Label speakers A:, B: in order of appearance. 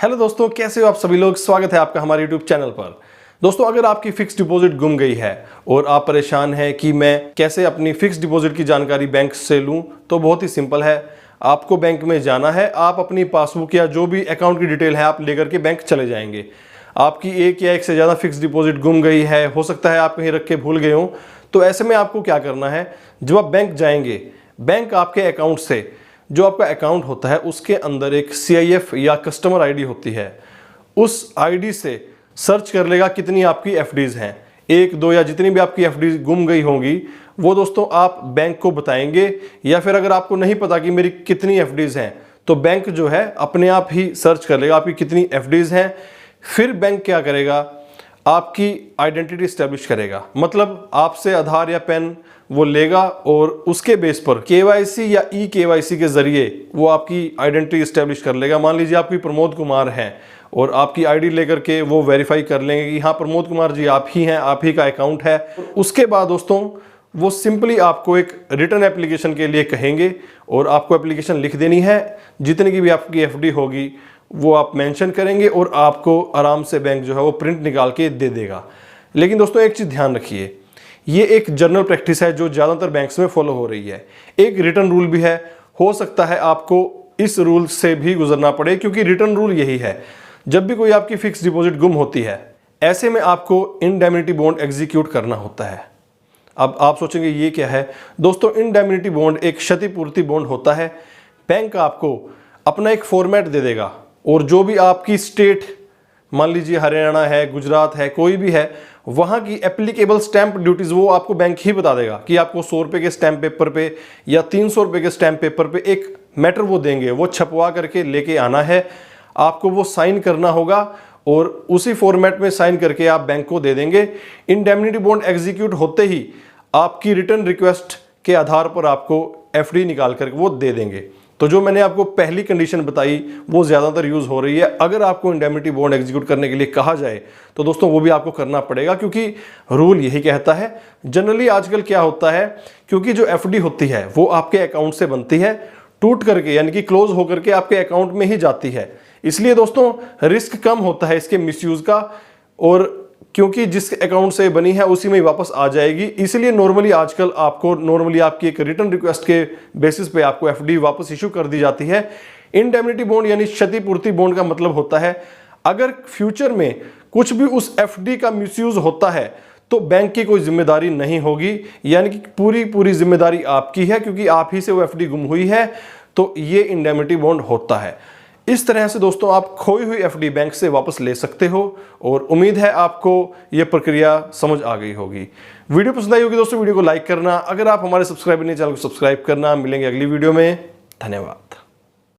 A: Hello दोस्तों, कैसे हो आप सभी लोग। स्वागत है आपका हमारे यूट्यूब चैनल पर। दोस्तों, अगर आपकी फिक्स डिपॉजिट गुम गई है और आप परेशान हैं कि मैं कैसे अपनी फिक्स डिपॉजिट की जानकारी बैंक से लूं, तो बहुत ही सिंपल है। आपको बैंक में जाना है, आप अपनी पासबुक या जो भी अकाउंट की डिटेल है आप लेकर के बैंक चले जाएंगे। आपकी एक या एक से ज़्यादा फिक्स डिपॉजिट गुम गई है, हो सकता है आप कहीं रख के भूल गए हो, तो ऐसे में आपको क्या करना है, जब आप बैंक जाएंगे, बैंक आपके अकाउंट से, जो आपका अकाउंट होता है उसके अंदर एक CIF या कस्टमर आईडी होती है, उस आईडी से सर्च कर लेगा कितनी आपकी एफडीज हैं, एक दो या जितनी भी आपकी एफडीज गुम गई होंगी वो दोस्तों आप बैंक को बताएंगे। या फिर अगर आपको नहीं पता कि मेरी कितनी एफडीज हैं, तो बैंक जो है अपने आप ही सर्च कर लेगा आपकी कितनी एफडीज हैं। फिर बैंक क्या करेगा, आपकी आइडेंटिटी स्टैब्लिश करेगा, मतलब आपसे आधार या पैन वो लेगा और उसके बेस पर KYC या eKYC के जरिए वो आपकी आइडेंटिटी स्टैब्लिश कर लेगा। मान लीजिए आपकी प्रमोद कुमार हैं और आपकी आईडी लेकर के वो वेरीफाई कर लेंगे कि हाँ प्रमोद कुमार जी आप ही हैं, आप ही का अकाउंट है। उसके बाद दोस्तों वो सिंपली आपको एक रिटर्न एप्लीकेशन के लिए कहेंगे और आपको एप्लीकेशन लिख देनी है। जितनी की भी आपकी FD होगी वो आप मेंशन करेंगे और आपको आराम से बैंक जो है वो प्रिंट निकाल के दे देगा। लेकिन दोस्तों एक चीज़ ध्यान रखिए, ये एक जनरल प्रैक्टिस है जो ज़्यादातर बैंक्स में फॉलो हो रही है। एक रिटर्न रूल भी है, हो सकता है आपको इस रूल से भी गुजरना पड़े, क्योंकि रिटर्न रूल यही है, जब भी कोई आपकी फिक्स डिपॉजिट गुम होती है ऐसे में आपको इंडेमनिटी बॉन्ड एग्जीक्यूट करना होता है। अब आप सोचेंगे ये क्या है। दोस्तों, इंडेमनिटी बॉन्ड एक क्षतिपूर्ति बॉन्ड होता है। बैंक आपको अपना एक फॉर्मेट दे देगा और जो भी आपकी स्टेट, मान लीजिए हरियाणा है, गुजरात है, कोई भी है, वहां की एप्लीकेबल स्टैंप ड्यूटीज वो आपको बैंक ही बता देगा कि आपको 100 रुपए के स्टैंप पेपर पे या 300 रुपए के स्टैंप पेपर पे एक मैटर वो देंगे, वो छपवा करके लेके आना है, आपको वो साइन करना होगा और उसी फॉर्मेट में साइन करके आप बैंक को दे देंगे। इंडेमनिटी बॉन्ड एग्जीक्यूट होते ही आपकी रिटर्न रिक्वेस्ट के आधार पर आपको FD निकाल करके वो दे देंगे। तो जो मैंने आपको पहली कंडीशन बताई वो ज़्यादातर यूज़ हो रही है। अगर आपको इंडेमनिटी बॉन्ड एग्जीक्यूट करने के लिए कहा जाए तो दोस्तों वो भी आपको करना पड़ेगा, क्योंकि रूल यही कहता है। जनरली आजकल क्या होता है, क्योंकि जो FD होती है वो आपके अकाउंट से बनती है, टूट करके यानी कि क्लोज होकर के आपके अकाउंट में ही जाती है, इसलिए दोस्तों रिस्क कम होता है इसके मिसयूज़ का, और क्योंकि जिस अकाउंट से बनी है उसी में ही वापस आ जाएगी। इसलिए नॉर्मली आजकल आपको आपकी एक रिटर्न रिक्वेस्ट के बेसिस पे आपको FD वापस इशू कर दी जाती है। इंडेमनिटी बॉन्ड यानी क्षतिपूर्ति बॉन्ड का मतलब होता है अगर फ्यूचर में कुछ भी उस FD का मिसयूज होता है तो बैंक की कोई जिम्मेदारी नहीं होगी, यानी कि पूरी जिम्मेदारी आपकी है, क्योंकि आप ही से वो FD गुम हुई है। तो ये इंडेमनिटी बॉन्ड होता है। इस तरह से दोस्तों आप खोई हुई FD बैंक से वापस ले सकते हो, और उम्मीद है आपको यह प्रक्रिया समझ आ गई होगी। वीडियो पसंद आई होगी दोस्तों, वीडियो को लाइक करना, अगर आप हमारे सब्सक्राइबर नहीं चैनल को सब्सक्राइब करना। मिलेंगे अगली वीडियो में, धन्यवाद।